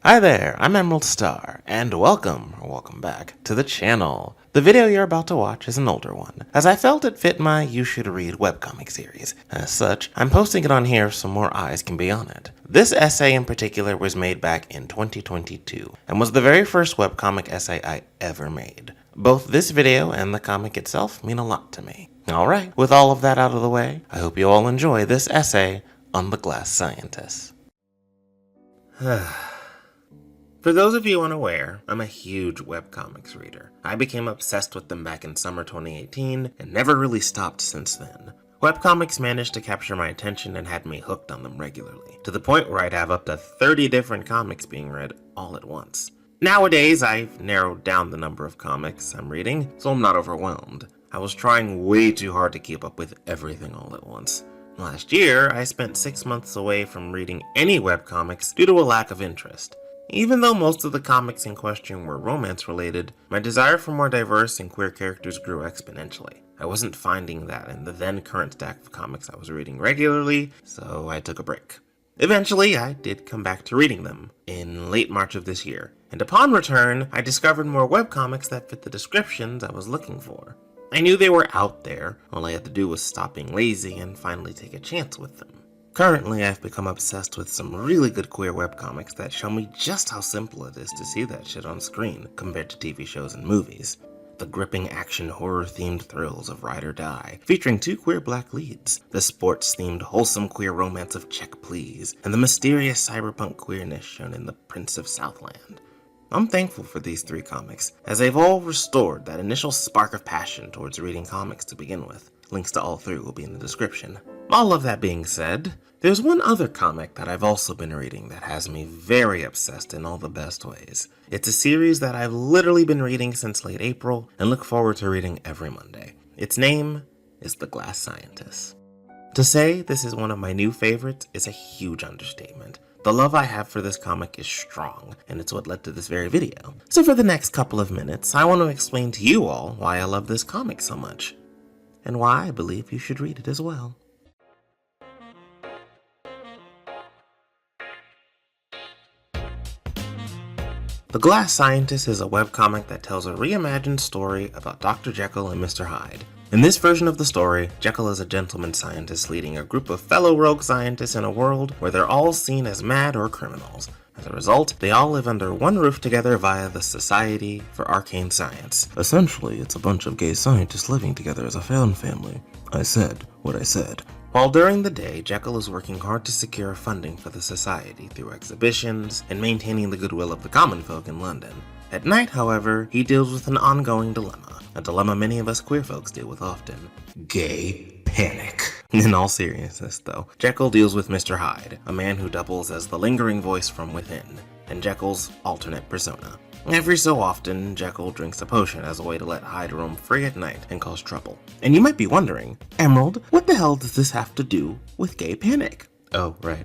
Hi there, I'm Emerald Star, and welcome back to the channel. The video you're about to watch is an older one, as I felt it fit my You Should Read webcomic series. As such, I'm posting it on here so more eyes can be on it. This essay in particular was made back in 2022, and was the very first webcomic essay I ever made. Both this video and the comic itself mean a lot to me. Alright, with all of that out of the way, I hope you all enjoy this essay on the Glass Scientist. For those of you unaware, I'm a huge webcomics reader. I became obsessed with them back in summer 2018 and never really stopped since then. Webcomics managed to capture my attention and had me hooked on them regularly, to the point where I'd have up to 30 different comics being read all at once. Nowadays, I've narrowed down the number of comics I'm reading, so I'm not overwhelmed. I was trying way too hard to keep up with everything all at once. Last year, I spent 6 months away from reading any webcomics due to a lack of interest. Even though most of the comics in question were romance-related, my desire for more diverse and queer characters grew exponentially. I wasn't finding that in the then-current stack of comics I was reading regularly, so I took a break. Eventually, I did come back to reading them, in late March of this year, and upon return, I discovered more webcomics that fit the descriptions I was looking for. I knew they were out there, all I had to do was stop being lazy and finally take a chance with them. Currently, I've become obsessed with some really good queer webcomics that show me just how simple it is to see that shit on screen compared to TV shows and movies. The gripping action horror-themed thrills of Ride or Die, featuring 2 queer black leads, the sports-themed wholesome queer romance of Check Please, and the mysterious cyberpunk queerness shown in The Prince of Southland. I'm thankful for these 3 comics, as they've all restored that initial spark of passion towards reading comics to begin with. Links to all 3 will be in the description. All of that being said, there's one other comic that I've also been reading that has me very obsessed in all the best ways. It's a series that I've literally been reading since late April and look forward to reading every Monday. Its name is The Glass Scientist. To say this is one of my new favorites is a huge understatement. The love I have for this comic is strong, and it's what led to this very video. So for the next couple of minutes, I want to explain to you all why I love this comic so much, and why I believe you should read it as well. The Glass Scientist is a webcomic that tells a reimagined story about Dr. Jekyll and Mr. Hyde. In this version of the story, Jekyll is a gentleman scientist leading a group of fellow rogue scientists in a world where they're all seen as mad or criminals. As a result, they all live under one roof together via the Society for Arcane Science. Essentially, it's a bunch of gay scientists living together as a fan family. I said what I said. While during the day, Jekyll is working hard to secure funding for the Society through exhibitions and maintaining the goodwill of the common folk in London. At night, however, he deals with an ongoing dilemma, a dilemma many of us queer folks deal with often: gay panic. In all seriousness, though, Jekyll deals with Mr. Hyde, a man who doubles as the lingering voice from within, and Jekyll's alternate persona. Every so often, Jekyll drinks a potion as a way to let Hyde roam free at night and cause trouble. And you might be wondering, Emerald, what the hell does this have to do with gay panic? Oh, right.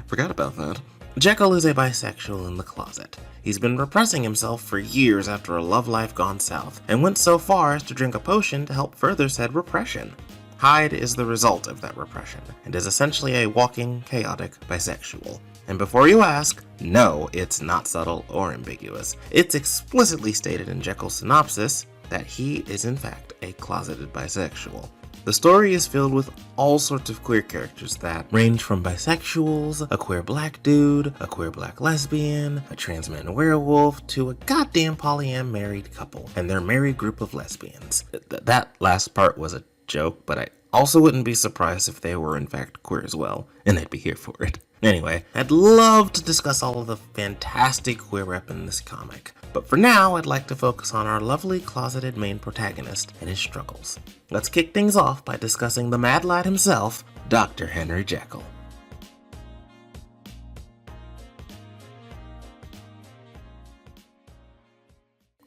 Forgot about that. Jekyll is a bisexual in the closet. He's been repressing himself for years after a love life gone south, and went so far as to drink a potion to help further said repression. Hyde is the result of that repression, and is essentially a walking, chaotic bisexual. And before you ask, no, it's not subtle or ambiguous. It's explicitly stated in Jekyll's synopsis that he is in fact a closeted bisexual. The story is filled with all sorts of queer characters that range from bisexuals, a queer black dude, a queer black lesbian, a trans man werewolf, to a goddamn polyam married couple and their married group of lesbians. That last part was a joke, but I also wouldn't be surprised if they were in fact queer as well, and I'd be here for it. Anyway, I'd love to discuss all of the fantastic queer rep in this comic, but for now I'd like to focus on our lovely closeted main protagonist and his struggles. Let's kick things off by discussing the mad lad himself, Dr. Henry Jekyll.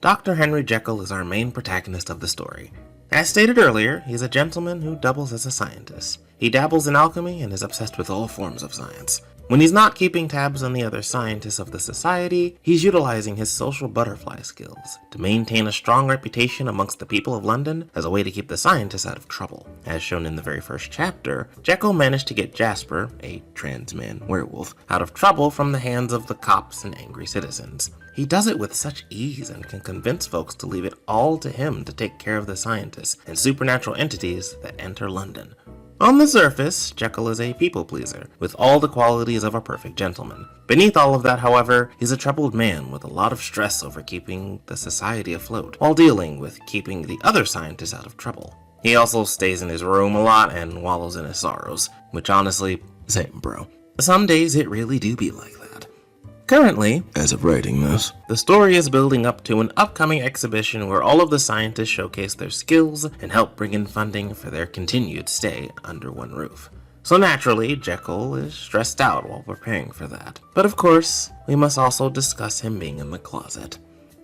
Dr. Henry Jekyll is our main protagonist of the story. As stated earlier, he's a gentleman who doubles as a scientist. He dabbles in alchemy and is obsessed with all forms of science. When he's not keeping tabs on the other scientists of the society, he's utilizing his social butterfly skills to maintain a strong reputation amongst the people of London as a way to keep the scientists out of trouble. As shown in the very first chapter, Jekyll managed to get Jasper, a trans man werewolf, out of trouble from the hands of the cops and angry citizens. He does it with such ease and can convince folks to leave it all to him to take care of the scientists and supernatural entities that enter London. On the surface, Jekyll is a people-pleaser, with all the qualities of a perfect gentleman. Beneath all of that, however, he's a troubled man with a lot of stress over keeping the society afloat, while dealing with keeping the other scientists out of trouble. He also stays in his room a lot and wallows in his sorrows, which honestly, same bro. Some days it really do be like that. Currently, as of writing this, the story is building up to an upcoming exhibition where all of the scientists showcase their skills and help bring in funding for their continued stay under one roof. So naturally, Jekyll is stressed out while preparing for that. But of course, we must also discuss him being in the closet.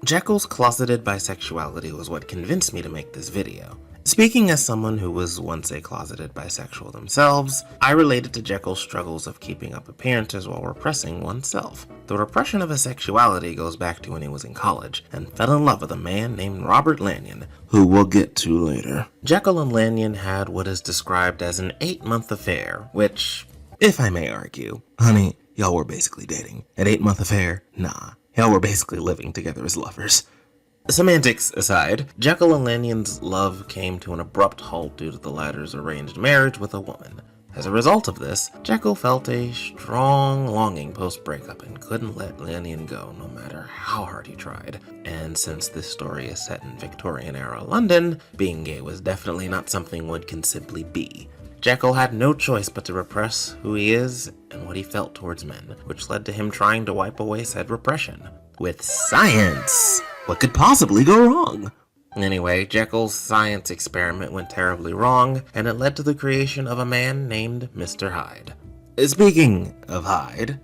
Jekyll's closeted bisexuality was what convinced me to make this video. Speaking as someone who was once a closeted bisexual themselves, I related to Jekyll's struggles of keeping up appearances while repressing oneself. The repression of his sexuality goes back to when he was in college and fell in love with a man named Robert Lanyon, who we'll get to later. Jekyll and Lanyon had what is described as an 8-month affair, which, if I may argue, honey, y'all were basically dating. An 8-month affair? Nah, y'all were basically living together as lovers. Semantics aside, Jekyll and Lanyon's love came to an abrupt halt due to the latter's arranged marriage with a woman. As a result of this, Jekyll felt a strong longing post-breakup and couldn't let Lanyon go no matter how hard he tried. And since this story is set in Victorian-era London, being gay was definitely not something one can simply be. Jekyll had no choice but to repress who he is and what he felt towards men, which led to him trying to wipe away said repression. With science! What could possibly go wrong? Anyway, Jekyll's science experiment went terribly wrong, and it led to the creation of a man named Mr. Hyde. Speaking of Hyde,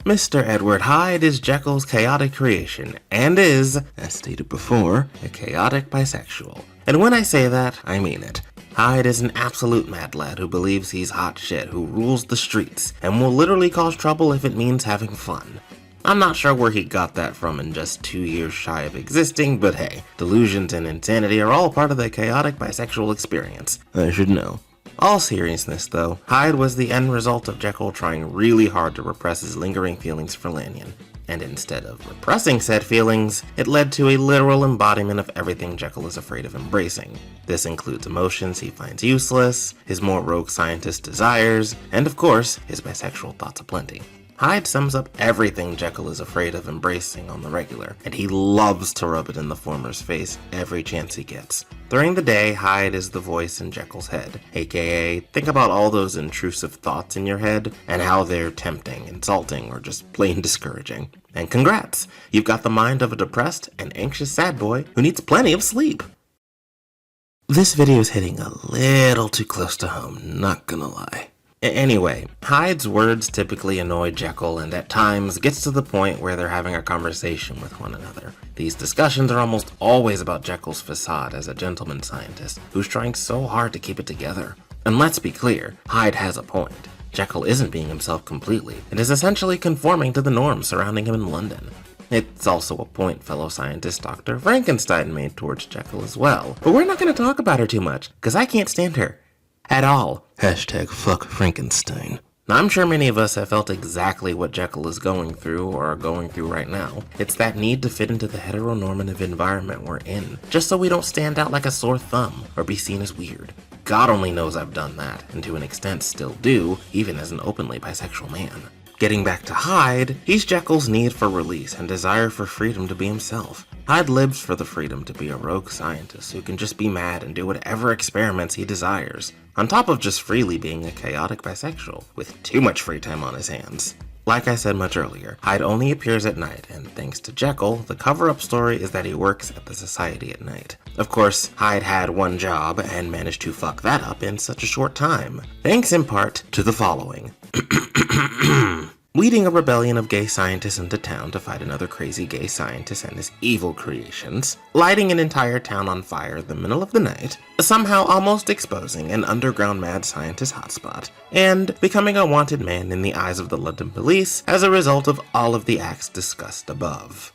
Mr. Edward Hyde is Jekyll's chaotic creation, and is, as stated before, a chaotic bisexual. And when I say that, I mean it. Hyde is an absolute mad lad who believes he's hot shit, who rules the streets, and will literally cause trouble if it means having fun. I'm not sure where he got that from in just 2 years shy of existing, but hey, delusions and insanity are all part of the chaotic bisexual experience. I should know. All seriousness though, Hyde was the end result of Jekyll trying really hard to repress his lingering feelings for Lanyon. And instead of repressing said feelings, it led to a literal embodiment of everything Jekyll is afraid of embracing. This includes emotions he finds useless, his more rogue scientist desires, and of course, his bisexual thoughts aplenty. Hyde sums up everything Jekyll is afraid of embracing on the regular, and he loves to rub it in the former's face every chance he gets. During the day, Hyde is the voice in Jekyll's head, aka think about all those intrusive thoughts in your head and how they're tempting, insulting, or just plain discouraging. And congrats! You've got the mind of a depressed and anxious sad boy who needs plenty of sleep. This video is hitting a little too close to home, not gonna lie. Anyway, Hyde's words typically annoy Jekyll and at times gets to the point where they're having a conversation with one another. These discussions are almost always about Jekyll's facade as a gentleman scientist who's trying so hard to keep it together. And let's be clear, Hyde has a point. Jekyll isn't being himself completely and is essentially conforming to the norms surrounding him in London. It's also a point fellow scientist Dr. Frankenstein made towards Jekyll as well, but we're not going to talk about her too much, because I can't stand her. At all. Hashtag fuck Frankenstein. Now, I'm sure many of us have felt exactly what Jekyll is going through or are going through right now. It's that need to fit into the heteronormative environment we're in, just so we don't stand out like a sore thumb or be seen as weird. God only knows I've done that, and to an extent still do, even as an openly bisexual man. Getting back to Hyde, he's Jekyll's need for release and desire for freedom to be himself. Hyde lives for the freedom to be a rogue scientist who can just be mad and do whatever experiments he desires, on top of just freely being a chaotic bisexual, with too much free time on his hands. Like I said much earlier, Hyde only appears at night, and thanks to Jekyll, the cover-up story is that he works at the Society at night. Of course, Hyde had one job and managed to fuck that up in such a short time, thanks in part to the following. leading a rebellion of gay scientists into town to fight another crazy gay scientist and his evil creations, lighting an entire town on fire in the middle of the night, somehow almost exposing an underground mad scientist hotspot, and becoming a wanted man in the eyes of the London police as a result of all of the acts discussed above.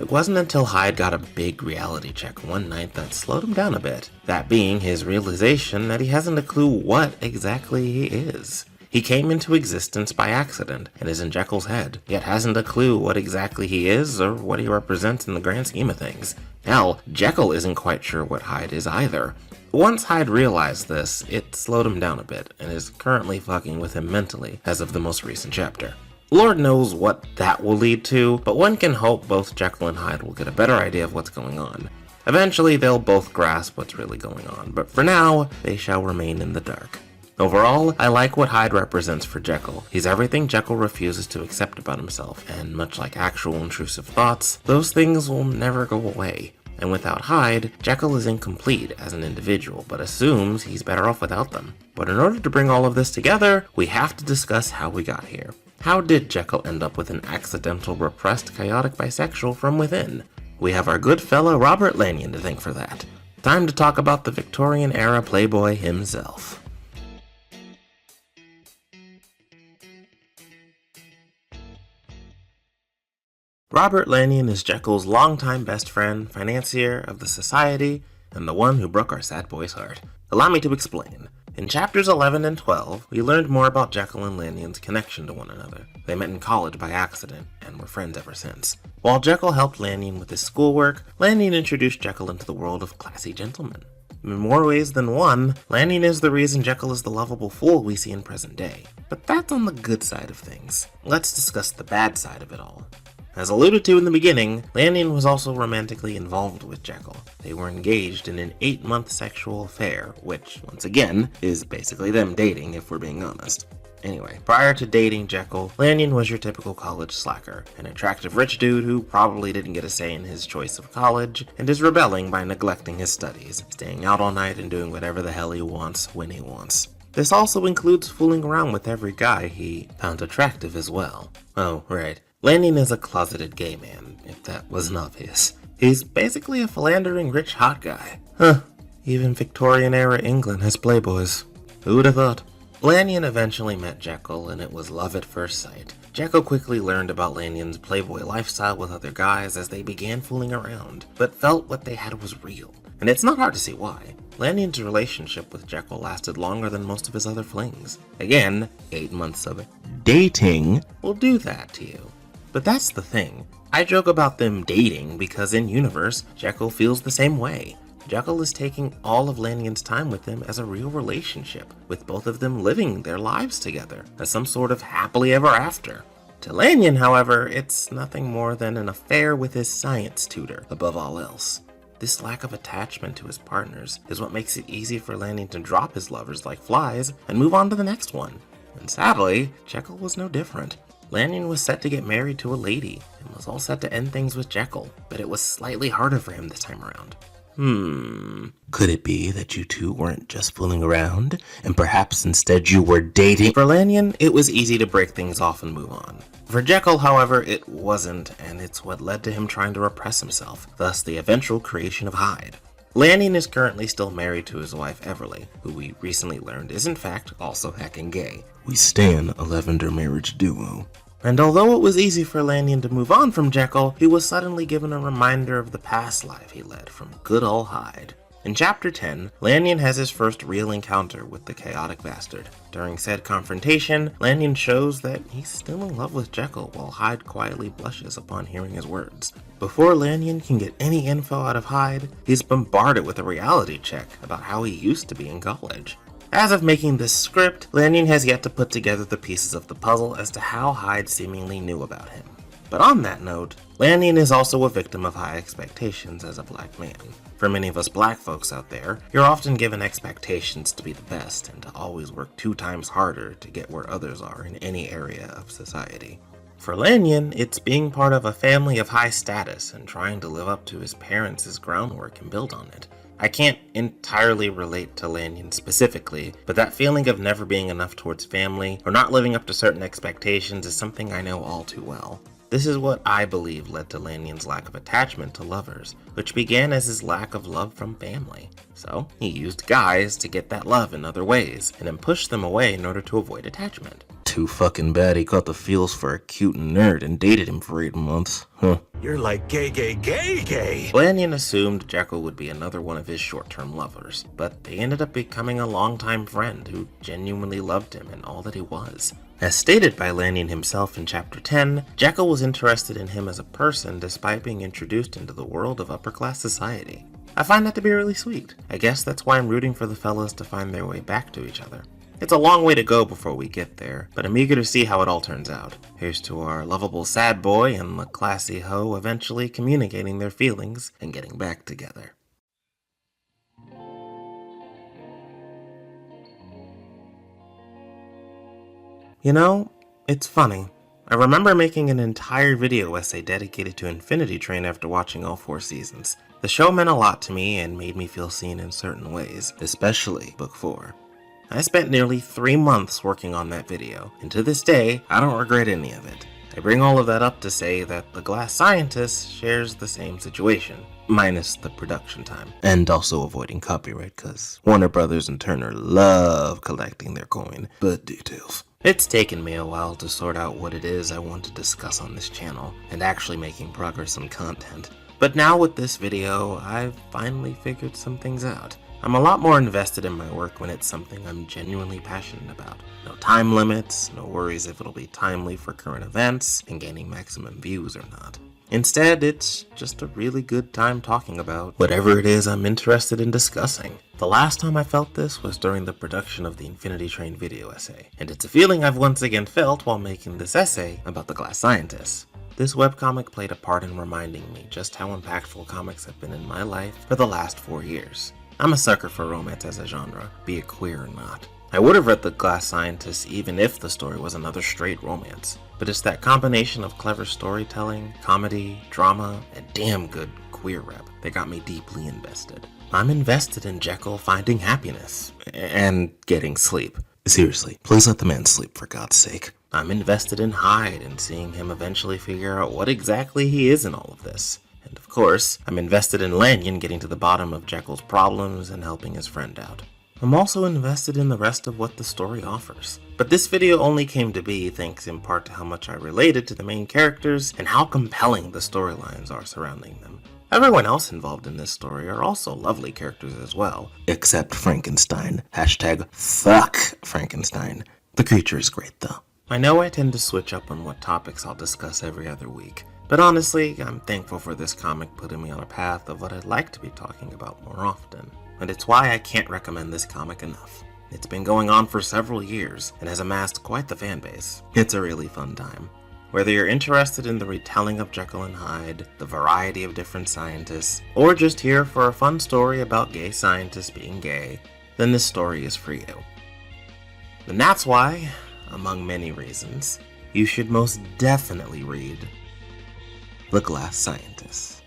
It wasn't until Hyde got a big reality check one night that slowed him down a bit, that being his realization that he hasn't a clue what exactly he is. He came into existence by accident and is in Jekyll's head, yet hasn't a clue what exactly he is or what he represents in the grand scheme of things. Hell, Jekyll isn't quite sure what Hyde is either. Once Hyde realized this, it slowed him down a bit and is currently fucking with him mentally as of the most recent chapter. Lord knows what that will lead to, but one can hope both Jekyll and Hyde will get a better idea of what's going on. Eventually, they'll both grasp what's really going on, but for now, they shall remain in the dark. Overall, I like what Hyde represents for Jekyll. He's everything Jekyll refuses to accept about himself, and much like actual intrusive thoughts, those things will never go away. And without Hyde, Jekyll is incomplete as an individual, but assumes he's better off without them. But in order to bring all of this together, we have to discuss how we got here. How did Jekyll end up with an accidental, repressed, chaotic bisexual from within? We have our good fellow Robert Lanyon to thank for that. Time to talk about the Victorian-era playboy himself. Robert Lanyon is Jekyll's longtime best friend, financier of the society, and the one who broke our sad boy's heart. Allow me to explain. In chapters 11 and 12, we learned more about Jekyll and Lanyon's connection to one another. They met in college by accident, and were friends ever since. While Jekyll helped Lanyon with his schoolwork, Lanyon introduced Jekyll into the world of classy gentlemen. In more ways than one, Lanyon is the reason Jekyll is the lovable fool we see in present day. But that's on the good side of things. Let's discuss the bad side of it all. As alluded to in the beginning, Lanyon was also romantically involved with Jekyll. They were engaged in an 8-month sexual affair, which, once again, is basically them dating if we're being honest. Anyway, prior to dating Jekyll, Lanyon was your typical college slacker, an attractive rich dude who probably didn't get a say in his choice of college, and is rebelling by neglecting his studies, staying out all night and doing whatever the hell he wants when he wants. This also includes fooling around with every guy he found attractive as well. Oh, right. Lanyon is a closeted gay man, if that wasn't obvious. He's basically a philandering rich hot guy. Huh, even Victorian-era England has playboys. Who'd have thought? Lanyon eventually met Jekyll, and it was love at first sight. Jekyll quickly learned about Lanyon's playboy lifestyle with other guys as they began fooling around, but felt what they had was real. And it's not hard to see why. Lanyon's relationship with Jekyll lasted longer than most of his other flings. Again, 8 months of dating will do that to you. But that's the thing. I joke about them dating because in universe, Jekyll feels the same way. Jekyll is taking all of Lanyon's time with him as a real relationship, with both of them living their lives together as some sort of happily ever after. To Lanyon, however, it's nothing more than an affair with his science tutor, above all else. This lack of attachment to his partners is what makes it easy for Lanyon to drop his lovers like flies and move on to the next one. And sadly, Jekyll was no different. Lanyon was set to get married to a lady, and was all set to end things with Jekyll, but it was slightly harder for him this time around. Could it be that you two weren't just fooling around, and perhaps instead you were dating? For Lanyon, it was easy to break things off and move on. For Jekyll, however, it wasn't, and it's what led to him trying to repress himself, thus the eventual creation of HYDE. Lanyon is currently still married to his wife Everly, who we recently learned is in fact also heckin' gay. We stan a lavender marriage duo. And although it was easy for Lanyon to move on from Jekyll, he was suddenly given a reminder of the past life he led from good ol' Hyde. In chapter 10, Lanyon has his first real encounter with the chaotic bastard. During said confrontation, Lanyon shows that he's still in love with Jekyll while Hyde quietly blushes upon hearing his words. Before Lanyon can get any info out of Hyde, he's bombarded with a reality check about how he used to be in college. As of making this script, Lanyon has yet to put together the pieces of the puzzle as to how Hyde seemingly knew about him. But on that note, Lanyon is also a victim of high expectations as a black man. For many of us black folks out there, you're often given expectations to be the best and to always work 2 times harder to get where others are in any area of society. For Lanyon, it's being part of a family of high status and trying to live up to his parents' groundwork and build on it. I can't entirely relate to Lanyon specifically, but that feeling of never being enough towards family or not living up to certain expectations is something I know all too well. This is what I believe led to Lanyon's lack of attachment to lovers, which began as his lack of love from family. So, he used guys to get that love in other ways, and then pushed them away in order to avoid attachment. Too fucking bad he caught the feels for a cute nerd and dated him for 8 months. Huh. You're like gay. Lanyon assumed Jekyll would be another one of his short-term lovers, but they ended up becoming a longtime friend who genuinely loved him and all that he was. As stated by Lanyon himself in Chapter 10, Jekyll was interested in him as a person despite being introduced into the world of upper-class society. I find that to be really sweet. I guess that's why I'm rooting for the fellas to find their way back to each other. It's a long way to go before we get there, but I'm eager to see how it all turns out. Here's to our lovable sad boy and the classy hoe eventually communicating their feelings and getting back together. You know, it's funny. I remember making an entire video essay dedicated to Infinity Train after watching all 4 seasons. The show meant a lot to me and made me feel seen in certain ways, especially Book 4. I spent nearly 3 months working on that video, and to this day, I don't regret any of it. I bring all of that up to say that The Glass Scientist shares the same situation, minus the production time, and also avoiding copyright, cause Warner Brothers and Turner love collecting their coin, but details. It's taken me a while to sort out what it is I want to discuss on this channel, and actually making progress on content. But now with this video, I've finally figured some things out. I'm a lot more invested in my work when it's something I'm genuinely passionate about. No time limits, no worries if it'll be timely for current events, and gaining maximum views or not. Instead, it's just a really good time talking about whatever it is I'm interested in discussing. The last time I felt this was during the production of the Infinity Train video essay, and it's a feeling I've once again felt while making this essay about The Glass Scientist. This webcomic played a part in reminding me just how impactful comics have been in my life for the last 4 years. I'm a sucker for romance as a genre, be it queer or not. I would have read The Glass Scientist even if the story was another straight romance, but it's that combination of clever storytelling, comedy, drama, and damn good queer rep that got me deeply invested. I'm invested in Jekyll finding happiness, and getting sleep. Seriously, please let the man sleep for God's sake. I'm invested in Hyde and seeing him eventually figure out what exactly he is in all of this. And of course, I'm invested in Lanyon getting to the bottom of Jekyll's problems and helping his friend out. I'm also invested in the rest of what the story offers. But this video only came to be thanks in part to how much I related to the main characters and how compelling the storylines are surrounding them. Everyone else involved in this story are also lovely characters as well. Except Frankenstein. Hashtag fuck Frankenstein. The creature is great though. I know I tend to switch up on what topics I'll discuss every other week. But honestly, I'm thankful for this comic putting me on a path of what I'd like to be talking about more often. And it's why I can't recommend this comic enough. It's been going on for several years and has amassed quite the fan base. It's a really fun time. Whether you're interested in the retelling of Jekyll and Hyde, the variety of different scientists, or just here for a fun story about gay scientists being gay, then this story is for you. And that's why, among many reasons, you should most definitely read The Glass Scientist.